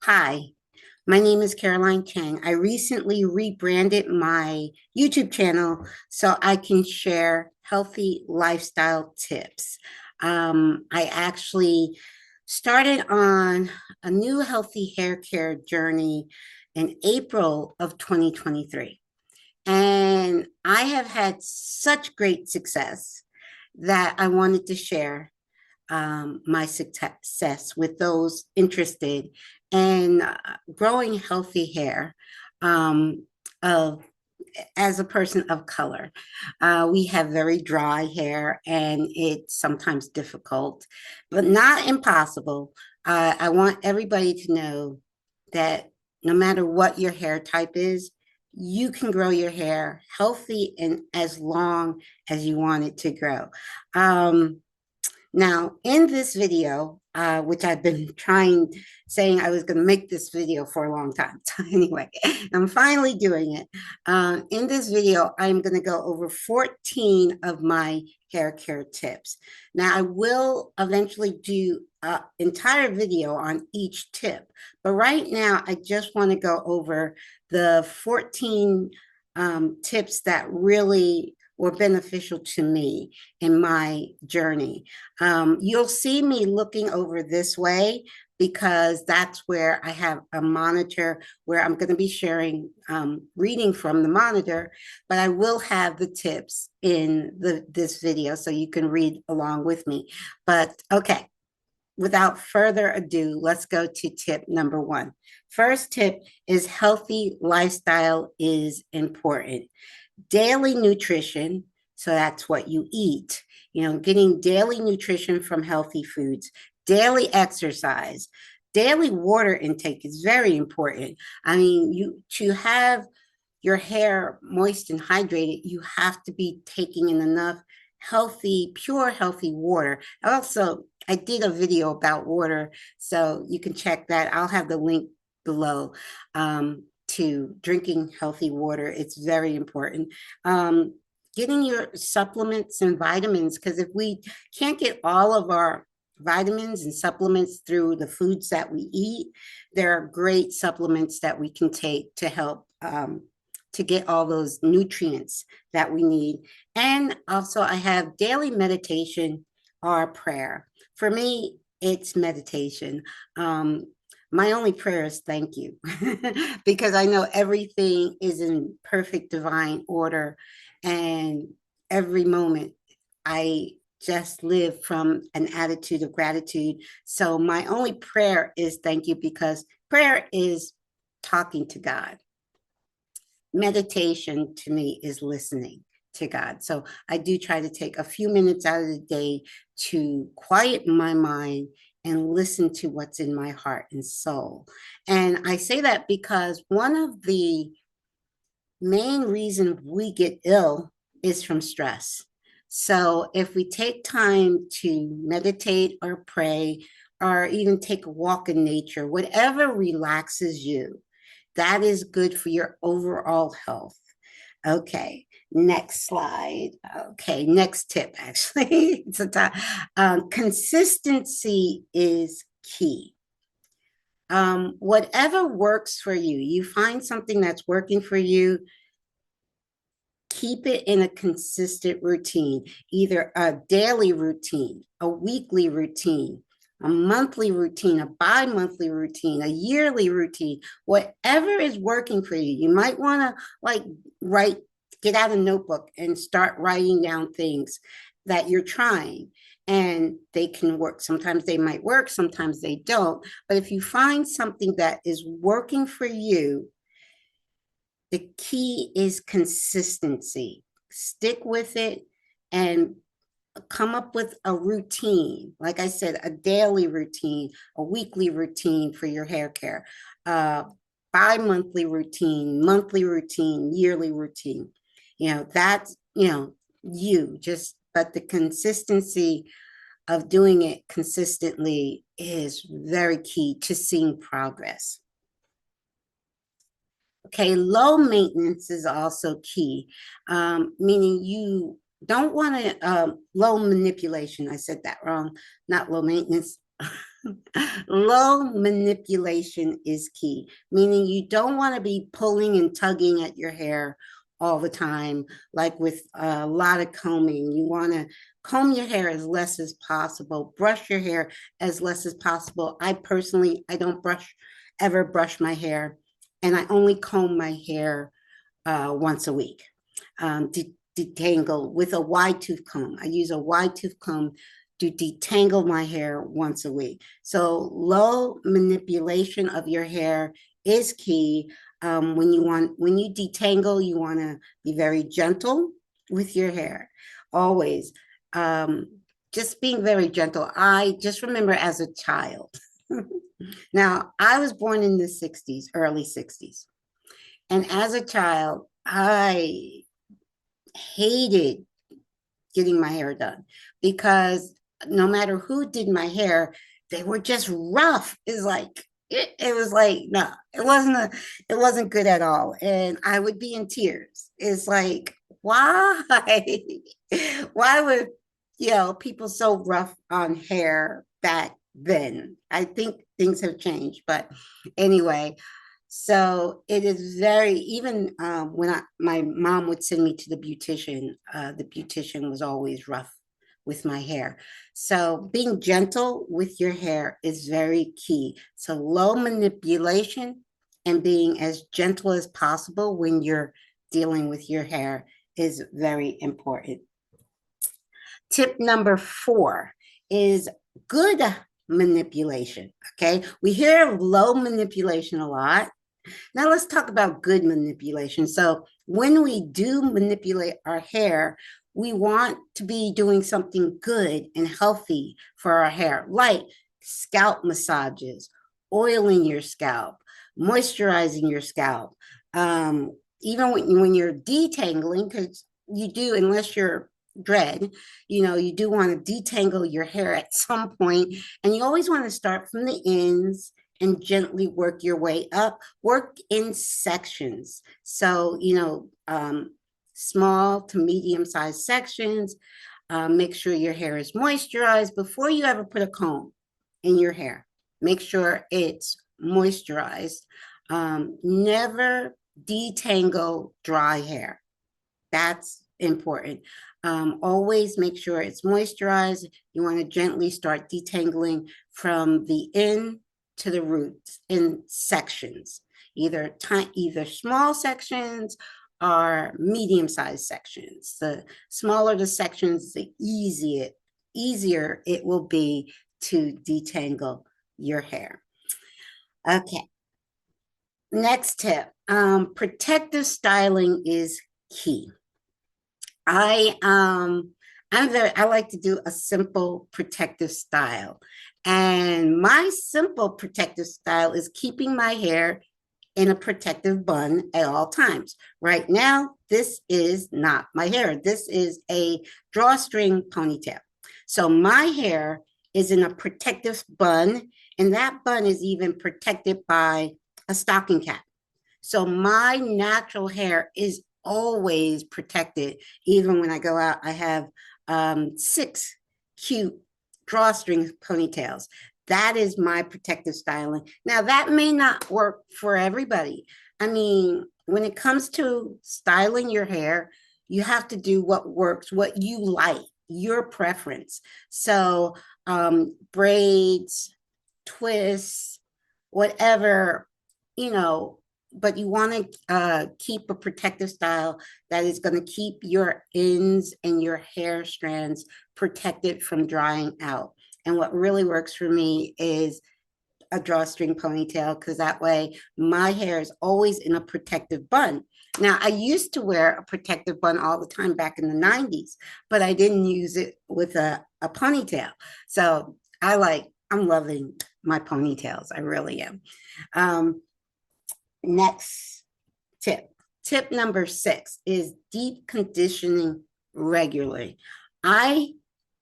Hi, my name is Caroline Chang. I recently rebranded my YouTube channel so I can share healthy lifestyle tips. I actually started on a new healthy hair care journey in April of 2023. And I have had such great success that I wanted to share my success with those interested in growing healthy hair um, of as a person of color. We have very dry hair and it's sometimes difficult, but not impossible. I want everybody to know that no matter what your hair type is, you can grow your hair healthy and as long as you want it to grow. Now, in this video, which I've been saying I was going to make this video for a long time. So anyway, I'm finally doing it. In this video, I'm going to go over 14 of my hair care tips. Now, I will eventually do an entire video on each tip, but right now, I just want to go over the 14 tips that really were beneficial to me in my journey. You'll see me looking over this way because that's where I have a monitor where I'm going to be sharing, reading from the monitor, but I will have the tips in this video so you can read along with me. But okay, without further ado, let's go to tip number one. First tip is healthy lifestyle is important. Daily nutrition, so that's what you eat, getting daily nutrition from healthy foods, daily exercise, daily water intake is very important. I mean, you to have your hair moist and hydrated, you have to be taking in enough healthy, pure, healthy water. Also, I did a video about water, so you can check that. I'll have the link below. To drinking healthy water. It's very important. Getting your supplements and vitamins, because if we can't get all of our vitamins and supplements through the foods that we eat, there are great supplements that we can take to help to get all those nutrients that we need. And also, I have daily meditation or prayer. For me, it's meditation. My only prayer is thank you because I know everything is in perfect divine order and every moment I just live from an attitude of gratitude. So my only prayer is thank you because prayer is talking to God. Meditation to me is listening to God. So I do try to take a few minutes out of the day to quiet my mind and listen to what's in my heart and soul. And I say that because one of the main reasons we get ill is from stress. So if we take time to meditate or pray or even take a walk in nature, whatever relaxes you, that is good for your overall health. Okay, next slide. Okay, next tip, actually. It's consistency is key. Whatever works for you, you find something that's working for you, keep it in a consistent routine, either a daily routine, a weekly routine, a monthly routine, a bi-monthly routine, a yearly routine, whatever is working for you. You might want to get out a notebook and start writing down things that you're trying and they can work. Sometimes they might work, sometimes they don't. But if you find something that is working for you, the key is consistency. Stick with it and come up with a routine. Like I said, a daily routine, a weekly routine for your hair care, bi-monthly routine, monthly routine, yearly routine. That's, but the consistency of doing it consistently is very key to seeing progress. Okay, low maintenance is also key, meaning you don't want to, low manipulation. I said that wrong, not low maintenance. Low manipulation is key, meaning you don't want to be pulling and tugging at your hair all the time, like with a lot of combing. You want to comb your hair as less as possible, brush your hair as less as possible. I personally, I don't ever brush my hair, and I only comb my hair once a week. Detangle with a wide tooth comb. I use a wide tooth comb to detangle my hair once a week. So low manipulation of your hair is key. When you detangle, you want to be very gentle with your hair. Always. Just being very gentle. I just remember as a child. Now, I was born in the 60s, early 60s. And as a child, I hated getting my hair done because no matter who did my hair, they were just rough. It's like it was like no, it wasn't good at all, and I would be in tears. It's like why, why were people so rough on hair back then? I think things have changed, but anyway, so it is very, even when my mom would send me to the beautician was always rough with my hair. So being gentle with your hair is very key. So low manipulation and being as gentle as possible when you're dealing with your hair is very important. Tip number 4 is good manipulation. Okay. We hear of low manipulation a lot. Now let's talk about good manipulation. So when we do manipulate our hair, we want to be doing something good and healthy for our hair, like scalp massages, oiling your scalp, moisturizing your scalp. Even when you're detangling, because you do, unless you're dread, you do want to detangle your hair at some point, and you always want to start from the ends and gently work your way up. Work in sections. So, small to medium-sized sections. Make sure your hair is moisturized before you ever put a comb in your hair. Make sure it's moisturized. Never detangle dry hair. That's important. Always make sure it's moisturized. You want to gently start detangling from the end to the roots in sections, either small sections or medium-sized sections. The smaller the sections, the easier it will be to detangle your hair. Okay. Next tip, protective styling is key. I like to do a simple protective style. And my simple protective style is keeping my hair in a protective bun at all times. Right now, this is not my hair. This is a drawstring ponytail. So my hair is in a protective bun, and that bun is even protected by a stocking cap. So my natural hair is always protected. Even when I go out, I have 6 cute drawstring ponytails. That is my protective styling. Now, that may not work for everybody. I mean, when it comes to styling your hair, you have to do what works, what you like, your preference. So braids, twists, whatever, but you want to keep a protective style that is going to keep your ends and your hair strands protected from drying out. And what really works for me is a drawstring ponytail, because that way my hair is always in a protective bun. Now, I used to wear a protective bun all the time back in the 90s, but I didn't use it with a ponytail. So I'm loving my ponytails. I really am. Next tip. Tip number 6 is deep conditioning regularly. I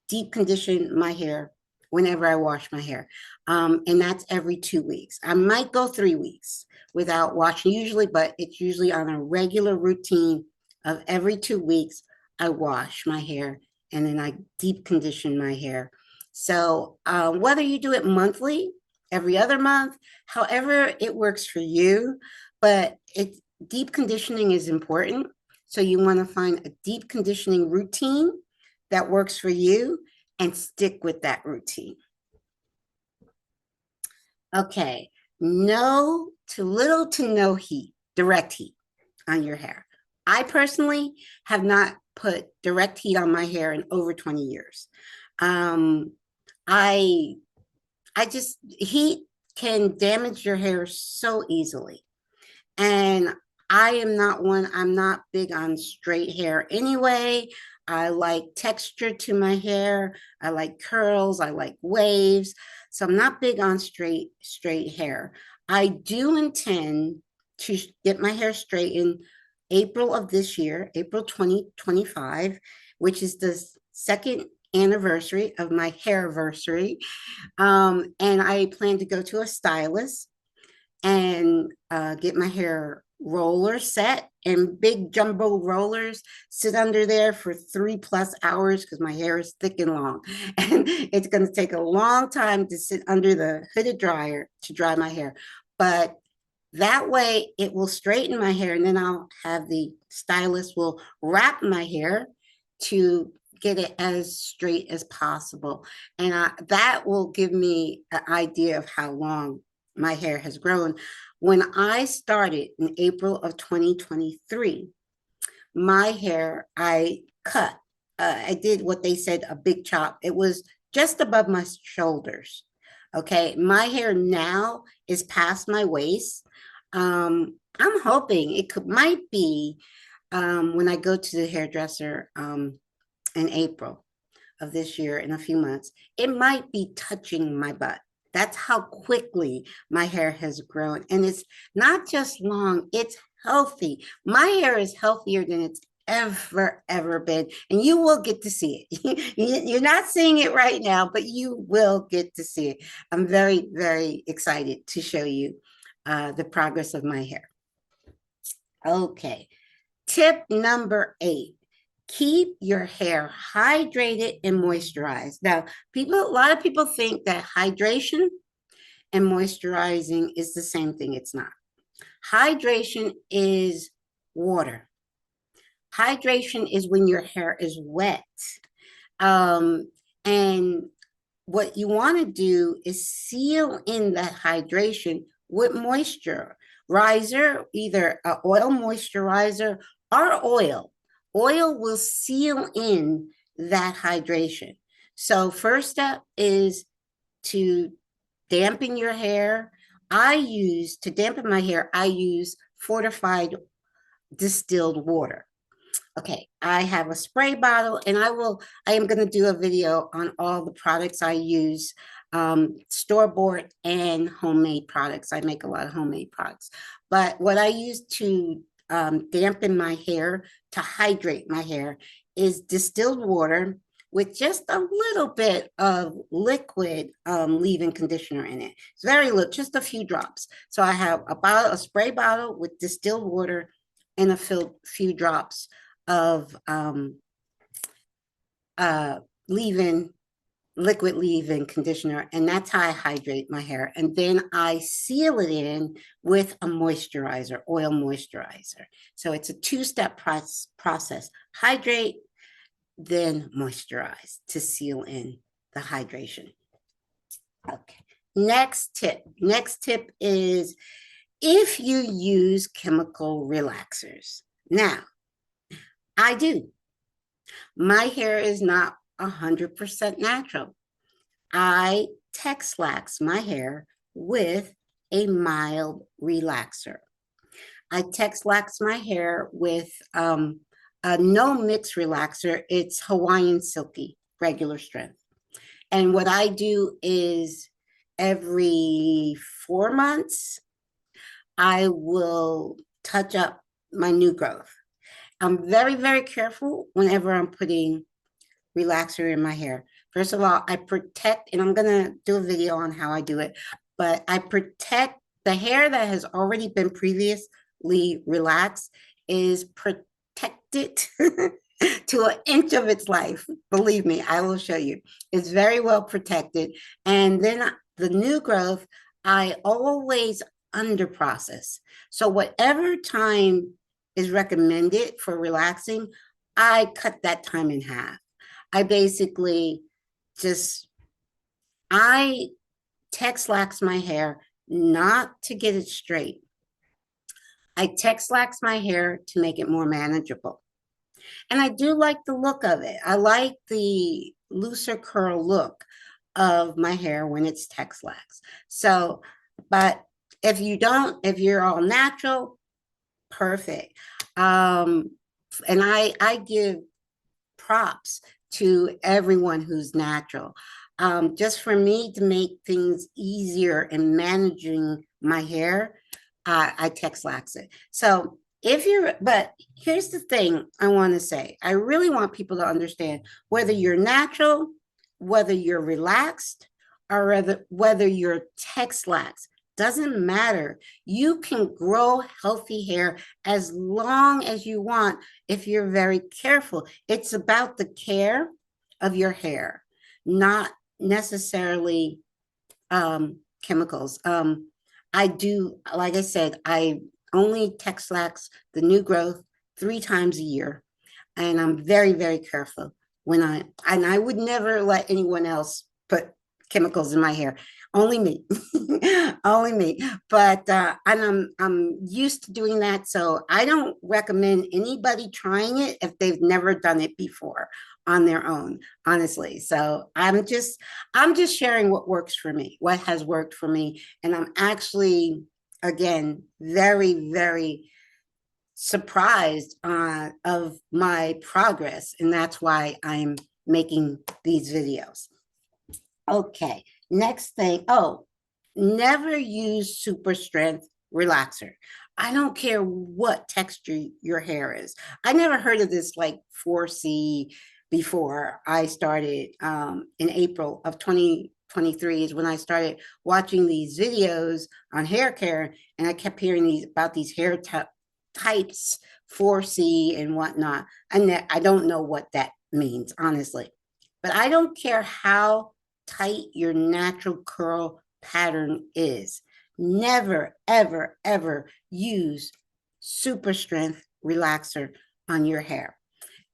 deep condition my hair whenever I wash my hair. And that's every 2 weeks. I might go 3 weeks without washing usually, but it's usually on a regular routine of every 2 weeks. I wash my hair and then I deep condition my hair. So whether you do it monthly, every other month, however it works for you, but deep conditioning is important. So you want to find a deep conditioning routine that works for you and stick with that routine. Okay, no to little to no heat, direct heat on your hair. I personally have not put direct heat on my hair in over 20 years. Um, I I just heat can damage your hair so easily. And I am not one, I'm not big on straight hair anyway. I like texture to my hair. I like curls. I like waves. So I'm not big on straight hair. I do intend to get my hair straightened April of this year, April 2025, which is the second anniversary of my hairversary. And I plan to go to a stylist and get my hair roller set and big jumbo rollers, sit under there for 3+ hours because my hair is thick and long. And it's going to take a long time to sit under the hooded dryer to dry my hair. But that way it will straighten my hair, and then I'll have the stylist will wrap my hair to get it as straight as possible. And that will give me an idea of how long my hair has grown. When I started in April of 2023, my hair, I cut. I did what they said, a big chop. It was just above my shoulders. Okay. My hair now is past my waist. I'm hoping might be when I go to the hairdresser in April of this year, in a few months, it might be touching my butt. That's how quickly my hair has grown. And it's not just long, it's healthy. My hair is healthier than it's ever been. And you will get to see it. You're not seeing it right now, but you will get to see it. I'm very excited to show you the progress of my hair. Okay. Tip number 8. Keep your hair hydrated and moisturized. Now, a lot of people think that hydration and moisturizing is the same thing. It's not. Hydration is water. Hydration is when your hair is wet. And what you want to do is seal in that hydration with moisture. Either an oil moisturizer or oil. Oil will seal in that hydration. So first step is to dampen your hair. To dampen my hair, I use fortified distilled water. Okay, I have a spray bottle, and I am going to do a video on all the products I use, store-bought and homemade products. I make a lot of homemade products. But what I use to dampen my hair, to hydrate my hair, is distilled water with just a little bit of liquid leave-in conditioner in it. It's very little, just a few drops. So I have a spray bottle with distilled water and a few drops of liquid leave-in conditioner, and that's how I hydrate my hair. And then I seal it in with a moisturizer, oil moisturizer. So it's a 2-step process: hydrate, then moisturize to seal in the hydration. Okay. Next tip is if you use chemical relaxers. Now, I do. My hair is not 100% natural. I Texlax my hair with a mild relaxer. I Texlax my hair with a no mix relaxer. It's Hawaiian Silky, regular strength. And what I do is every 4 months, I will touch up my new growth. I'm very careful whenever I'm putting relaxer in my hair. First of all, I protect, and I'm going to do a video on how I do it, but I protect the hair that has already been previously relaxed is protected to an inch of its life. Believe me, I will show you. It's very well protected. And then the new growth, I always under process. So whatever time is recommended for relaxing, I cut that time in half. I basically just, I Texlax my hair not to get it straight. I Texlax my hair to make it more manageable. And I do like the look of it. I like the looser curl look of my hair when it's Texlax. So, but if you don't, if you're all natural, perfect. And I give props to everyone who's natural. Just for me to make things easier in managing my hair, I Texlax it. So if you're, but here's the thing I want to say. I really want people to understand whether you're natural, whether you're relaxed, or whether you're Texlax. Doesn't matter. You can grow healthy hair as long as you want if you're very careful. It's about the care of your hair, not necessarily chemicals. I do, like I said, I only Texlax the new growth 3 times a year. And I'm very, very careful when and I would never let anyone else put chemicals in my hair. Only me, only me. But and I'm used to doing that, so I don't recommend anybody trying it if they've never done it before on their own, honestly. So I'm just sharing what works for me, what has worked for me, and I'm actually again very, very surprised of my progress, and that's why I'm making these videos. Okay, next thing. Oh, never use super strength relaxer. I don't care what texture your hair is. I never heard of this like 4C before I started in April of 2023 is when I started watching these videos on hair care, and I kept hearing about these hair types, 4C and whatnot. And I don't know what that means, honestly. But I don't care how tight your natural curl pattern is. Never, ever, ever use super strength relaxer on your hair.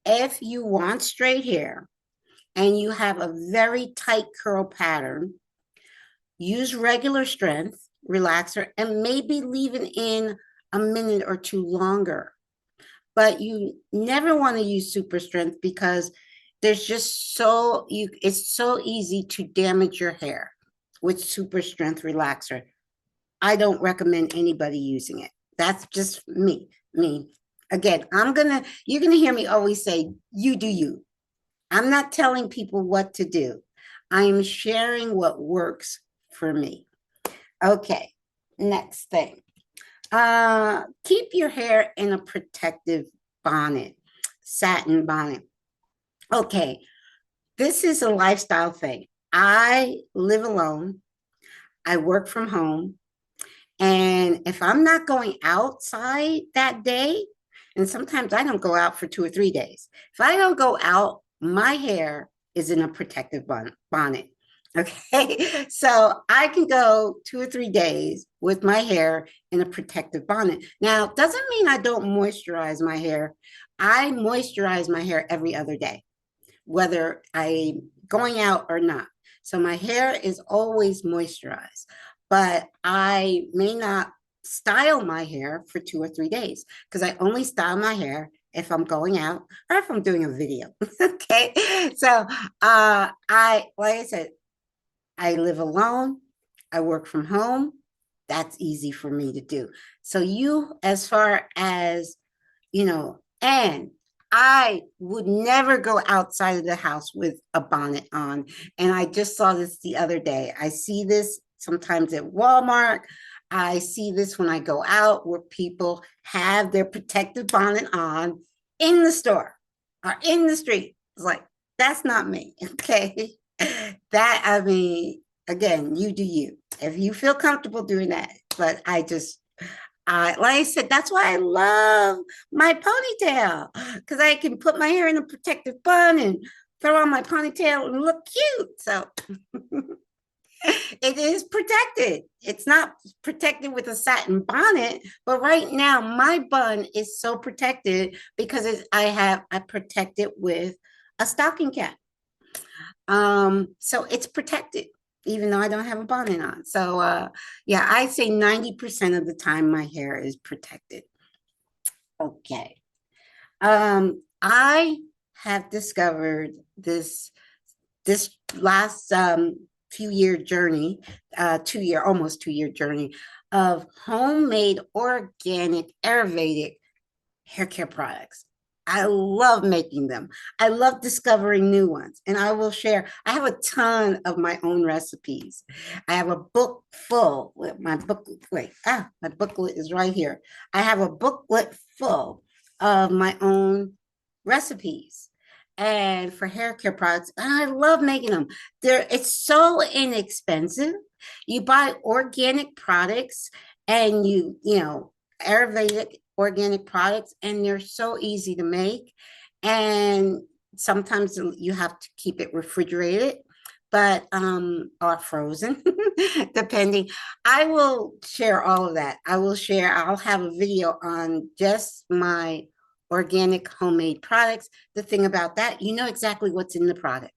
If you want straight hair and you have a very tight curl pattern, use regular strength relaxer and maybe leave it in a minute or two longer. But you never want to use super strength because there's just it's so easy to damage your hair with super strength relaxer. I don't recommend anybody using it. That's just me. Again, you're gonna hear me always say, you do you. I'm not telling people what to do. I am sharing what works for me. Okay, next thing. Keep your hair in a protective bonnet, satin bonnet. Okay, this is a lifestyle thing. I live alone. I work from home. And if I'm not going outside that day, and sometimes I don't go out for 2 or 3 days. If I don't go out, my hair is in a protective bonnet. Okay, so I can go 2 or 3 days with my hair in a protective bonnet. Now, doesn't mean I don't moisturize my hair. I moisturize my hair every other day, whether I'm going out or not. So my hair is always moisturized, but I may not style my hair for 2 or 3 days because I only style my hair if I'm going out or if I'm doing a video. Okay, so like I said, I live alone. I work from home. That's easy for me to do. So you, as far as, and I would never go outside of the house with a bonnet on. And I just saw this the other day. I see this sometimes at Walmart. I see this when I go out where people have their protective bonnet on in the store or in the street. It's like, that's not me. Okay. Again, you do you. If you feel comfortable doing that, but Like I said, that's why I love my ponytail because I can put my hair in a protective bun and throw on my ponytail and look cute. So it is protected. It's not protected with a satin bonnet, but right now my bun is so protected because I protect it with a stocking cap. So it's protected, even though I don't have a bonnet on. So yeah, I say 90% of the time my hair is protected. Okay. I have discovered this last few-year journey, almost 2-year journey of homemade, organic, Ayurvedic hair care products. I love making them. I love discovering new ones. And I will share. I have a ton of my own recipes. I have a book full with my book. Wait, my booklet is right here. I have a booklet full of my own recipes and for hair care products. And I love making them. It's so inexpensive. You buy organic products and you know, Ayurvedic organic products, and they're so easy to make. And sometimes you have to keep it refrigerated, but or frozen, depending. I will share all of that. I'll have a video on just my organic homemade products. The thing about that, you know exactly what's in the product.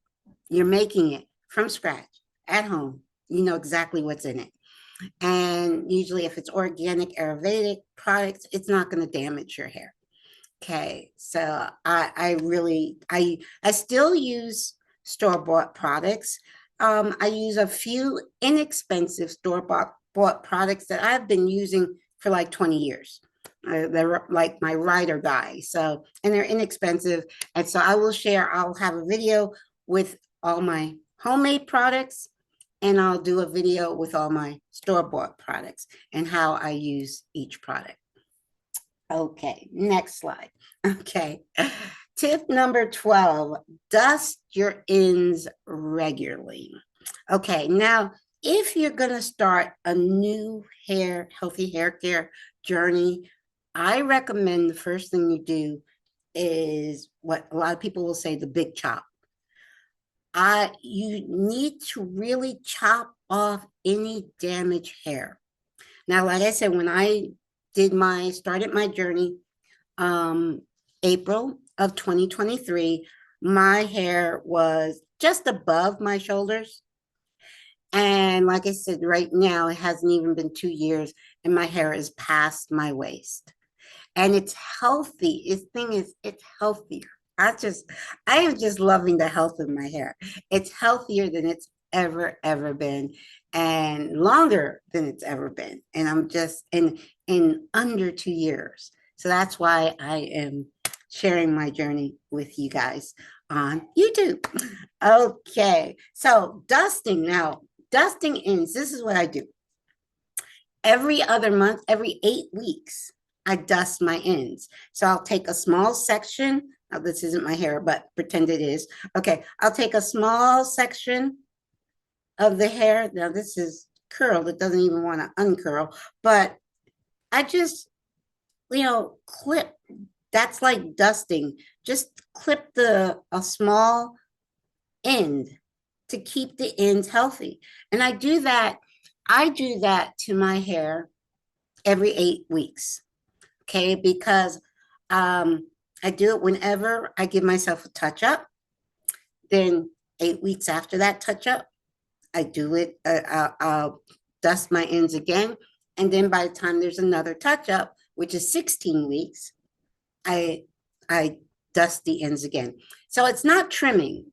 You're making it from scratch at home. You know exactly what's in it. And usually if it's organic Ayurvedic products, it's not going to damage your hair. Okay. So I still use store-bought products. I use a few inexpensive store-bought products that I've been using for like 20 years. They're like my ride or die. So, and they're inexpensive. And so I'll have a video with all my homemade products, and I'll do a video with all my store-bought products and how I use each product. Okay, next slide. Okay. Tip number 12, dust your ends regularly. Okay, now if you're going to start a new healthy hair care journey, I recommend the first thing you do is what a lot of people will say, the big chop. You need to really chop off any damaged hair. Now, like I said, when I started my journey, April of 2023, my hair was just above my shoulders. And like I said, right now, it hasn't even been 2 years, and my hair is past my waist. And it's healthy. The thing is, it's healthier. I am just loving the health of my hair. It's healthier than it's ever been, and longer than it's ever been. And I'm just in under 2 years. So that's why I am sharing my journey with you guys on YouTube. Okay. So dusting ends. This is what I do. Every other month, every 8 weeks, I dust my ends. So I'll take a small section. Now, this isn't my hair, but pretend it is. Okay, I'll take a small section of the hair. Now, this is curled. It doesn't even want to uncurl, but I just, clip. That's like dusting. Just clip a small end to keep the ends healthy. And I do that to my hair every 8 weeks. Okay, because I do it whenever I give myself a touch up. Then 8 weeks after that touch up, I do it. I'll dust my ends again. And then by the time there's another touch up, which is 16 weeks, I dust the ends again. So it's not trimming.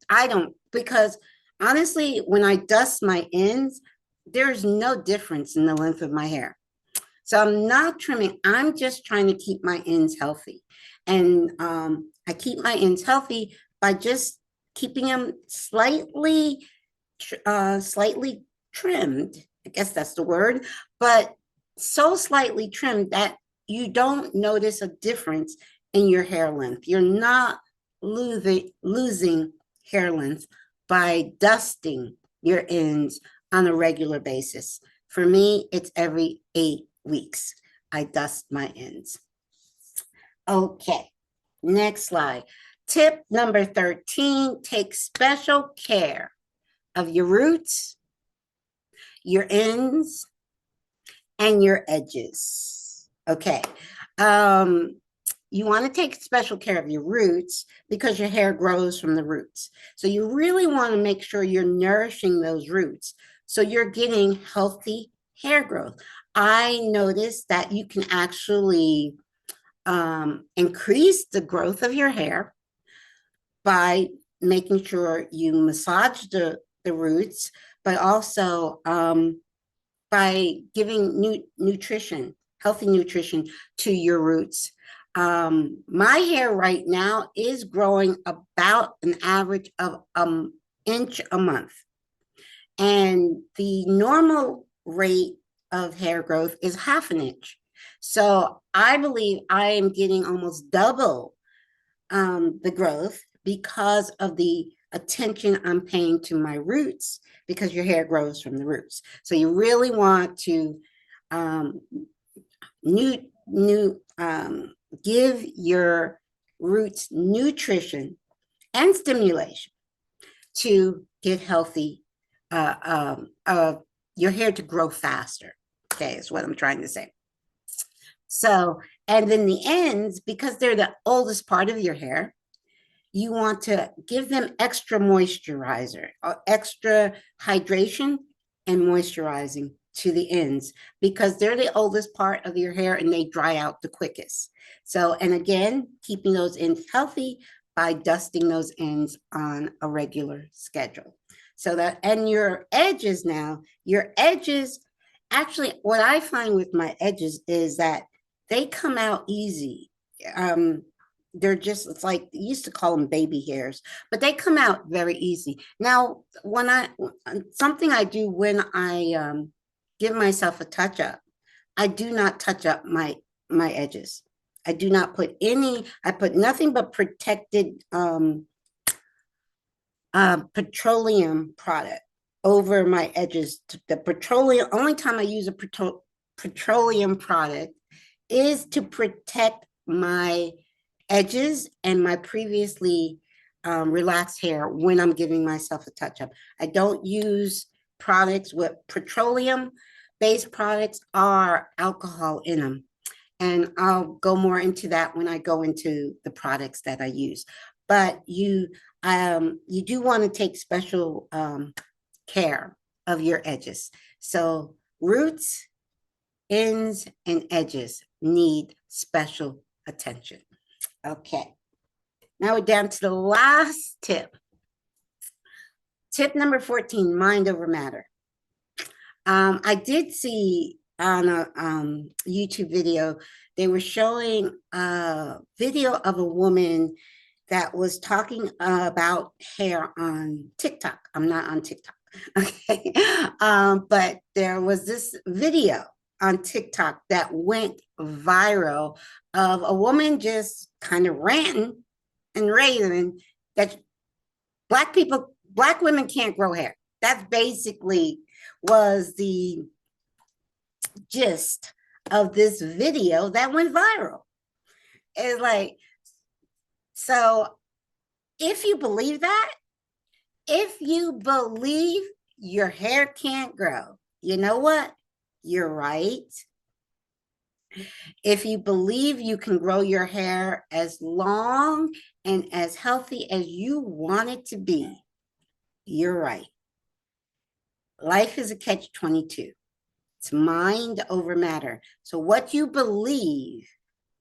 Because honestly, when I dust my ends, there's no difference in the length of my hair. So I'm not trimming. I'm just trying to keep my ends healthy. And I keep my ends healthy by just keeping them slightly trimmed. I guess that's the word, but so slightly trimmed that you don't notice a difference in your hair length. You're not losing hair length by dusting your ends on a regular basis. For me, it's every 8 weeks. I dust my ends. Okay, next slide. Tip number 13, take special care of your roots, your ends, and your edges. Okay. You want to take special care of your roots because your hair grows from the roots. So you really want to make sure you're nourishing those roots so you're getting healthy hair growth. I noticed that you can actually increase the growth of your hair by making sure you massage the roots, but also by giving nutrition, healthy nutrition to your roots. My hair right now is growing about an average of an inch a month. And the normal rate of hair growth is half an inch. So I believe I am getting almost double the growth because of the attention I'm paying to my roots, because your hair grows from the roots. So you really want to give your roots nutrition and stimulation to get healthy, your hair to grow faster. Okay, is what I'm trying to say. So, and then the ends, because they're the oldest part of your hair, you want to give them extra moisturizer or extra hydration and moisturizing to the ends, because they're the oldest part of your hair and they dry out the quickest. So, and again, keeping those ends healthy by dusting those ends on a regular schedule. So that, and your edges now, your edges, actually, what I find with my edges is that they come out easy. They're just, it's like, they used to call them baby hairs, but they come out very easy. Now, when something I do when I give myself a touch up, I do not touch up my edges. I do not put any, I put nothing but protected petroleum product over my edges. The petroleum, only time I use a petroleum product is to protect my edges and my previously relaxed hair when I'm giving myself a touch-up. I don't use products with petroleum-based products or alcohol in them. And I'll go more into that when I go into the products that I use. But you do want to take special care of your edges. So roots, ends, and edges need special attention. Okay, now we're down to the last tip. Tip number 14, mind over matter. I did see on a YouTube video, they were showing a video of a woman that was talking about hair on TikTok. I'm not on TikTok, okay? But there was this video on TikTok that went viral of a woman just kind of ranting and raving that Black women can't grow hair. That's basically was the gist of this video that went viral. It's like, so if you believe that, if you believe your hair can't grow, you know what? You're right. If you believe you can grow your hair as long and as healthy as you want it to be, you're right. Life is a catch-22. It's mind over matter. So what you believe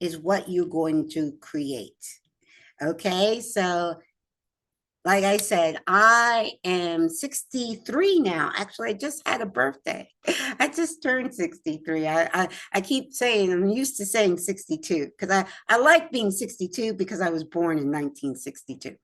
is what you're going to create. Okay, so like I said, I am 63 now. Actually, I just had a birthday. I just turned 63. I keep saying, I'm used to saying 62 because I like being 62 because I was born in 1962.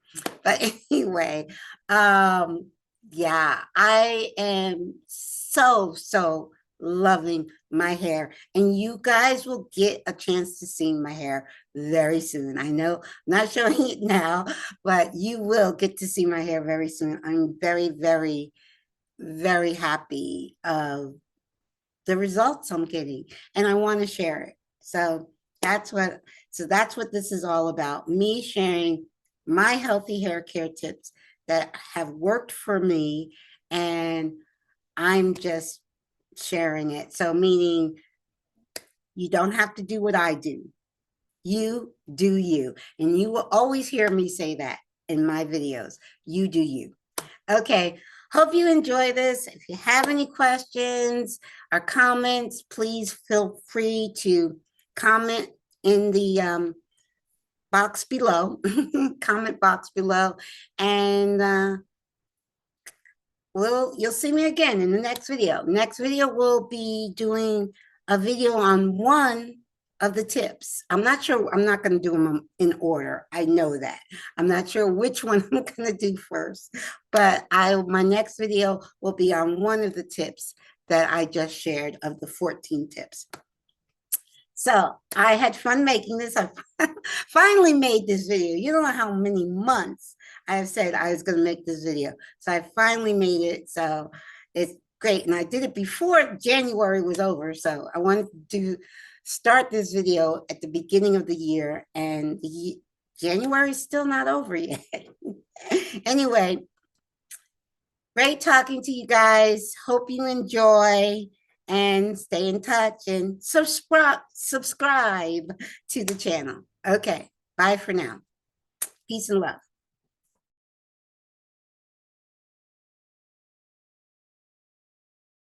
But anyway, yeah, I am so loving my hair, and you guys will get a chance to see my hair very soon. I know I'm not showing it now, but you will get to see my hair very soon. I'm very happy of the results I'm getting, and I want to share it. So that's what this is all about. Me sharing my healthy hair care tips that have worked for me, and I'm just sharing it. So meaning you don't have to do what I do. You do you. And you will always hear me say that in my videos. You do you. Okay. Hope you enjoy this. If you have any questions or comments, please feel free to comment in the box below, comment box below, and you'll see me again in the next video. Next video, we'll be doing a video on one of the tips. I'm not sure, I'm not going to do them in order. I know that. I'm not sure which one I'm going to do first, but my next video will be on one of the tips that I just shared of the 14 tips. So I had fun making this. I finally made this video. You don't know how many months I have said I was going to make this video. So I finally made it. So it's great. And I did it before January was over. So I wanted to start this video at the beginning of the year. And January is still not over yet. Anyway, great talking to you guys. Hope you enjoy. And stay in touch and subscribe to the channel. Okay, bye for now. Peace and love.